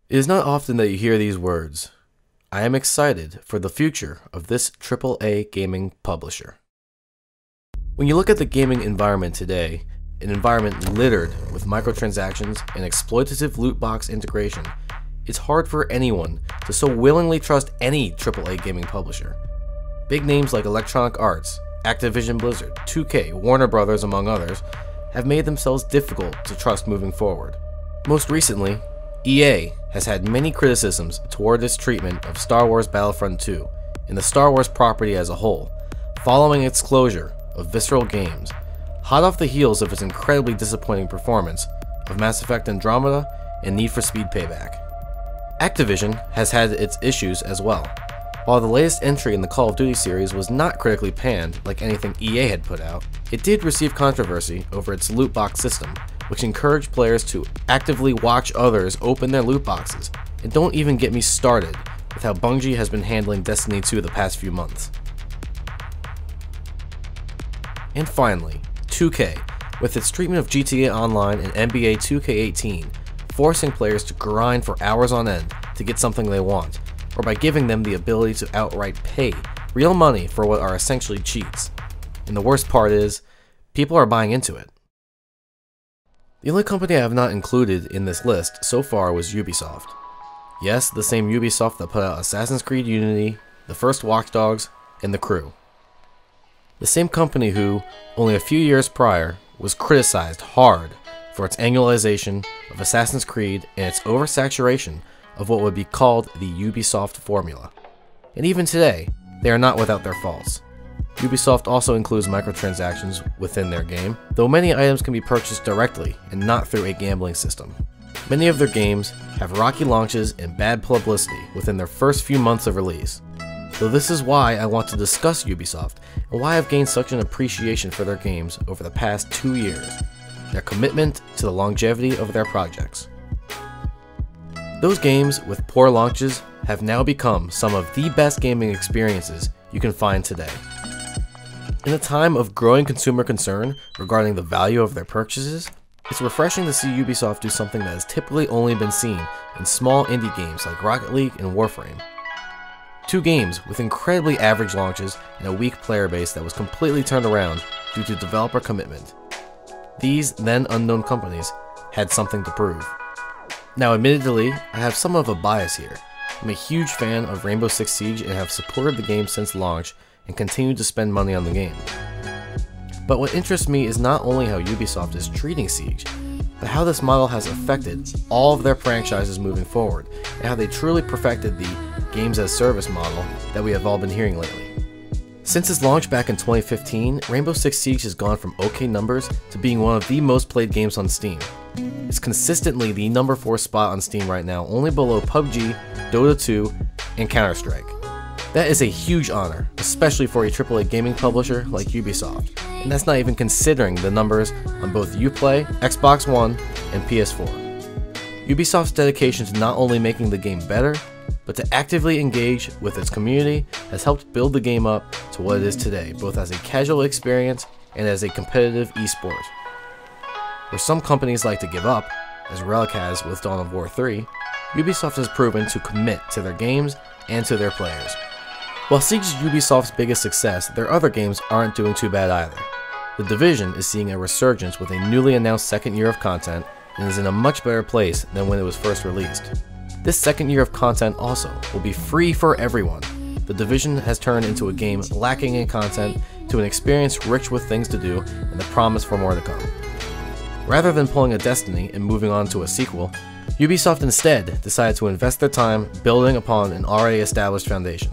It is not often that you hear these words. I am excited for the future of this AAA gaming publisher. When you look at the gaming environment today, an environment littered with microtransactions and exploitative loot box integration, it's hard for anyone to so willingly trust any AAA gaming publisher. Big names like Electronic Arts, Activision Blizzard, 2K, Warner Brothers, among others, have made themselves difficult to trust moving forward. Most recently, EA has had many criticisms toward its treatment of Star Wars Battlefront 2 and the Star Wars property as a whole, following its closure of Visceral Games, hot off the heels of its incredibly disappointing performance of Mass Effect Andromeda and Need for Speed Payback. Activision has had its issues as well. While the latest entry in the Call of Duty series was not critically panned like anything EA had put out, it did receive controversy over its loot box system, which encouraged players to actively watch others open their loot boxes. And don't even get me started with how Bungie has been handling Destiny 2 the past few months. And finally, 2K, with its treatment of GTA Online and NBA 2K18, forcing players to grind for hours on end to get something they want, or by giving them the ability to outright pay real money for what are essentially cheats. And the worst part is, people are buying into it. The only company I have not included in this list so far was Ubisoft. Yes, the same Ubisoft that put out Assassin's Creed Unity, the first Watch Dogs, and The Crew. The same company who, only a few years prior, was criticized hard for its annualization of Assassin's Creed and its oversaturation of what would be called the Ubisoft formula. And even today, they are not without their faults. Ubisoft also includes microtransactions within their game, though many items can be purchased directly and not through a gambling system. Many of their games have rocky launches and bad publicity within their first few months of release. So this is why I want to discuss Ubisoft and why I've gained such an appreciation for their games over the past 2 years, their commitment to the longevity of their projects. Those games with poor launches have now become some of the best gaming experiences you can find today. In a time of growing consumer concern regarding the value of their purchases, it's refreshing to see Ubisoft do something that has typically only been seen in small indie games like Rocket League and Warframe. 2 games with incredibly average launches and a weak player base that was completely turned around due to developer commitment. These then unknown companies had something to prove. Now admittedly, I have some of a bias here. I'm a huge fan of Rainbow Six Siege and have supported the game since launch and continue to spend money on the game. But what interests me is not only how Ubisoft is treating Siege, but how this model has affected all of their franchises moving forward, and how they truly perfected the games as service model that we have all been hearing lately. Since its launch back in 2015, Rainbow Six Siege has gone from okay numbers to being one of the most played games on Steam. It's consistently the number 4 spot on Steam right now, only below PUBG, Dota 2, and Counter-Strike. That is a huge honor, especially for a AAA gaming publisher like Ubisoft, and that's not even considering the numbers on both Uplay, Xbox One, and PS4. Ubisoft's dedication to not only making the game better, but to actively engage with its community has helped build the game up to what it is today, both as a casual experience and as a competitive esport. Where some companies like to give up, as Relic has with Dawn of War 3, Ubisoft has proven to commit to their games and to their players. While Siege is Ubisoft's biggest success, their other games aren't doing too bad either. The Division is seeing a resurgence with a newly announced second year of content and is in a much better place than when it was first released. This second year of content also will be free for everyone. The Division has turned into a game lacking in content to an experience rich with things to do and the promise for more to come. Rather than pulling a Destiny and moving on to a sequel, Ubisoft instead decided to invest their time building upon an already established foundation.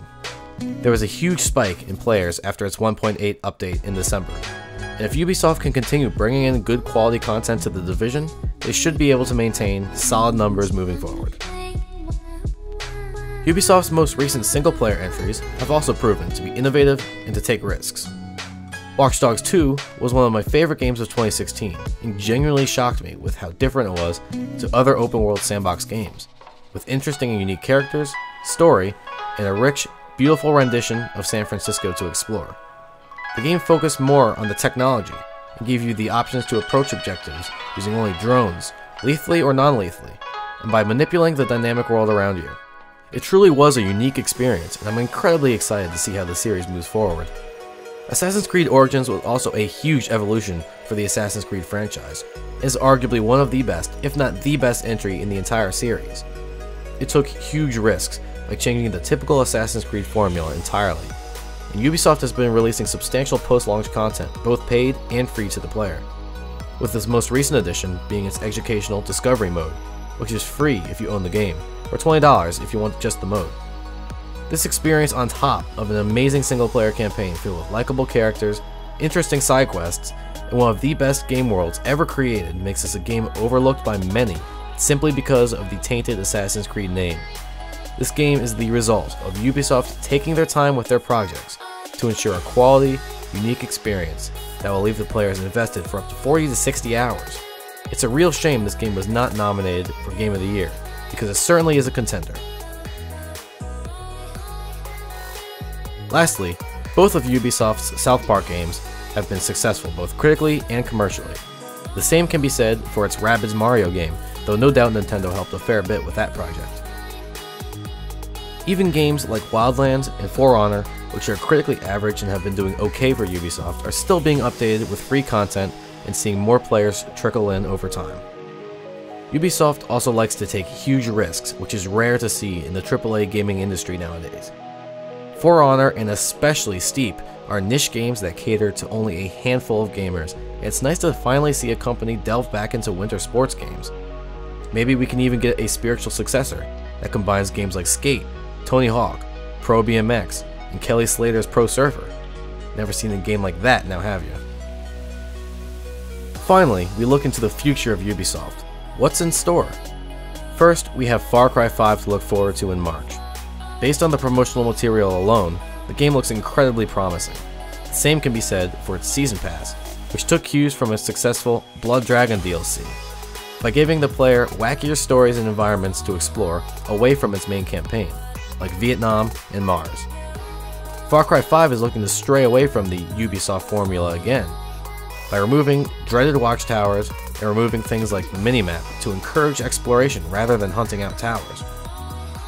There was a huge spike in players after its 1.8 update in December, and if Ubisoft can continue bringing in good quality content to the Division, they should be able to maintain solid numbers moving forward. Ubisoft's most recent single-player entries have also proven to be innovative and to take risks. Watch Dogs 2 was one of my favorite games of 2016, and genuinely shocked me with how different it was to other open-world sandbox games, with interesting and unique characters, story, and a rich, beautiful rendition of San Francisco to explore. The game focused more on the technology and gave you the options to approach objectives using only drones, lethally or non-lethally, and by manipulating the dynamic world around you. It truly was a unique experience, and I'm incredibly excited to see how the series moves forward. Assassin's Creed Origins was also a huge evolution for the Assassin's Creed franchise. It is arguably one of the best, if not the best entry in the entire series. It took huge risks by changing the typical Assassin's Creed formula entirely, and Ubisoft has been releasing substantial post-launch content, both paid and free to the player, with this most recent addition being its educational Discovery mode, which is free if you own the game, or $20 if you want just the mode. This experience on top of an amazing single-player campaign filled with likable characters, interesting side quests, and one of the best game worlds ever created makes this a game overlooked by many simply because of the tainted Assassin's Creed name. This game is the result of Ubisoft taking their time with their projects to ensure a quality, unique experience that will leave the players invested for up to 40 to 60 hours. It's a real shame this game was not nominated for Game of the Year, because it certainly is a contender. Lastly, both of Ubisoft's South Park games have been successful both critically and commercially. The same can be said for its Rabbids Mario game, though no doubt Nintendo helped a fair bit with that project. Even games like Wildlands and For Honor, which are critically average and have been doing okay for Ubisoft, are still being updated with free content and seeing more players trickle in over time. Ubisoft also likes to take huge risks, which is rare to see in the AAA gaming industry nowadays. For Honor and especially Steep are niche games that cater to only a handful of gamers, and it's nice to finally see a company delve back into winter sports games. Maybe we can even get a spiritual successor that combines games like Skate, Tony Hawk, Pro BMX, and Kelly Slater's Pro Surfer. Never seen a game like that, now have you? Finally, we look into the future of Ubisoft. What's in store? First, we have Far Cry 5 to look forward to in March. Based on the promotional material alone, the game looks incredibly promising. The same can be said for its Season Pass, which took cues from its successful Blood Dragon DLC, by giving the player wackier stories and environments to explore away from its main campaign, like Vietnam and Mars. Far Cry 5 is looking to stray away from the Ubisoft formula again, by removing dreaded watchtowers and removing things like the minimap to encourage exploration rather than hunting out towers.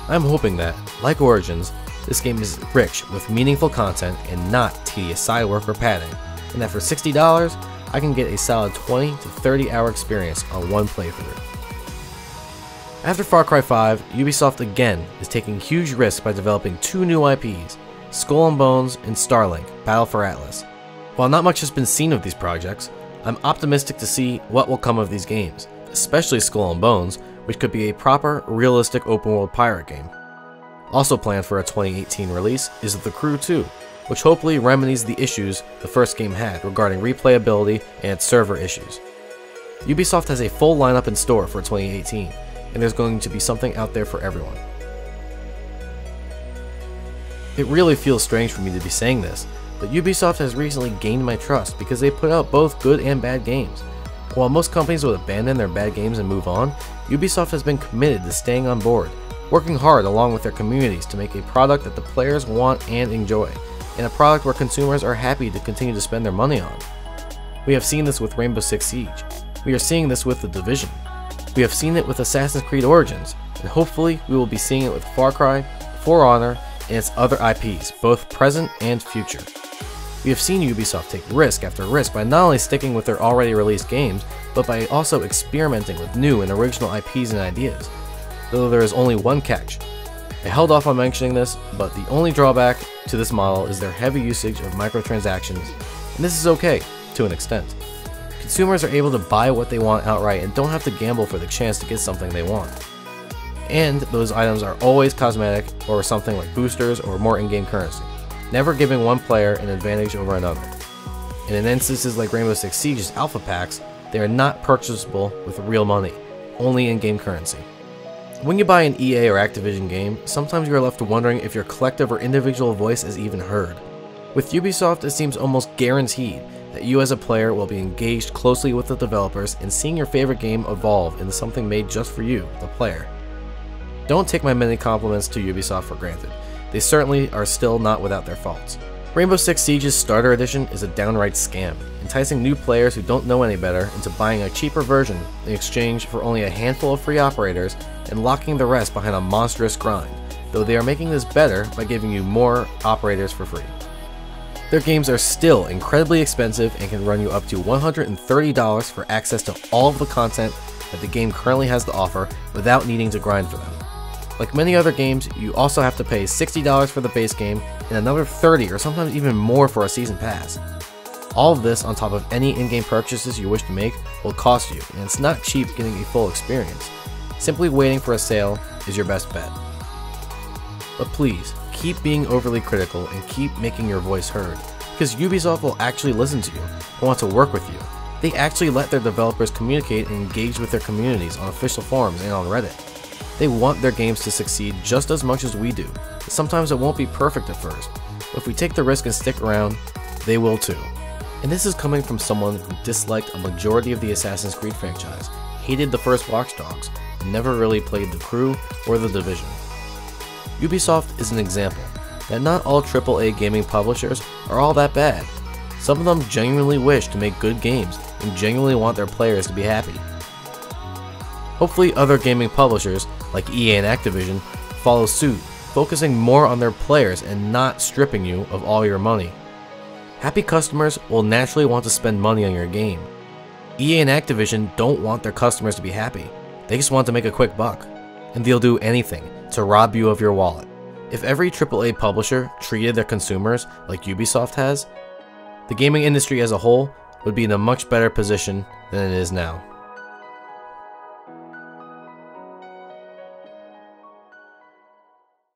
I'm hoping that, like Origins, this game is rich with meaningful content and not tedious side work or padding, and that for $60, I can get a solid 20 to 30 hour experience on one playthrough. After Far Cry 5, Ubisoft again is taking huge risks by developing two new IPs, Skull and Bones and Starlink: Battle for Atlas. While not much has been seen of these projects, I'm optimistic to see what will come of these games, especially Skull and Bones, which could be a proper, realistic open-world pirate game. Also planned for a 2018 release is The Crew 2, which hopefully remedies the issues the first game had regarding replayability and its server issues. Ubisoft has a full lineup in store for 2018, and there's going to be something out there for everyone. It really feels strange for me to be saying this, but Ubisoft has recently gained my trust because they put out both good and bad games. While most companies would abandon their bad games and move on, Ubisoft has been committed to staying on board, working hard along with their communities to make a product that the players want and enjoy, and a product where consumers are happy to continue to spend their money on. We have seen this with Rainbow Six Siege. We are seeing this with The Division. We have seen it with Assassin's Creed Origins, and hopefully we will be seeing it with Far Cry, For Honor, and its other IPs, both present and future. We have seen Ubisoft take risk after risk by not only sticking with their already released games, but by also experimenting with new and original IPs and ideas. Though there is only one catch. I held off on mentioning this, but the only drawback to this model is their heavy usage of microtransactions, and this is okay, to an extent. Consumers are able to buy what they want outright and don't have to gamble for the chance to get something they want. And those items are always cosmetic or something like boosters or more in-game currency, never giving one player an advantage over another. And in instances like Rainbow Six Siege's alpha packs, they are not purchasable with real money, only in-game currency. When you buy an EA or Activision game, sometimes you are left wondering if your collective or individual voice is even heard. With Ubisoft, it seems almost guaranteed that you as a player will be engaged closely with the developers and seeing your favorite game evolve into something made just for you, the player. Don't take my many compliments to Ubisoft for granted. They certainly are still not without their faults. Rainbow Six Siege's Starter Edition is a downright scam, enticing new players who don't know any better into buying a cheaper version in exchange for only a handful of free operators and locking the rest behind a monstrous grind, though they are making this better by giving you more operators for free. Their games are still incredibly expensive and can run you up to $130 for access to all of the content that the game currently has to offer without needing to grind for them. Like many other games, you also have to pay $60 for the base game and another $30 or sometimes even more for a season pass. All of this on top of any in-game purchases you wish to make will cost you, and it's not cheap getting a full experience. Simply waiting for a sale is your best bet. But please, keep being overly critical and keep making your voice heard, because Ubisoft will actually listen to you and want to work with you. They actually let their developers communicate and engage with their communities on official forums and on Reddit. They want their games to succeed just as much as we do. Sometimes it won't be perfect at first, but if we take the risk and stick around, they will too. And this is coming from someone who disliked a majority of the Assassin's Creed franchise, hated the first Watch Dogs, and never really played The Crew or The Division. Ubisoft is an example that not all AAA gaming publishers are all that bad. Some of them genuinely wish to make good games and genuinely want their players to be happy. Hopefully other gaming publishers, like EA and Activision, follow suit, focusing more on their players and not stripping you of all your money. Happy customers will naturally want to spend money on your game. EA and Activision don't want their customers to be happy, they just want to make a quick buck, and they'll do anything to rob you of your wallet. If every AAA publisher treated their consumers like Ubisoft has, the gaming industry as a whole would be in a much better position than it is now.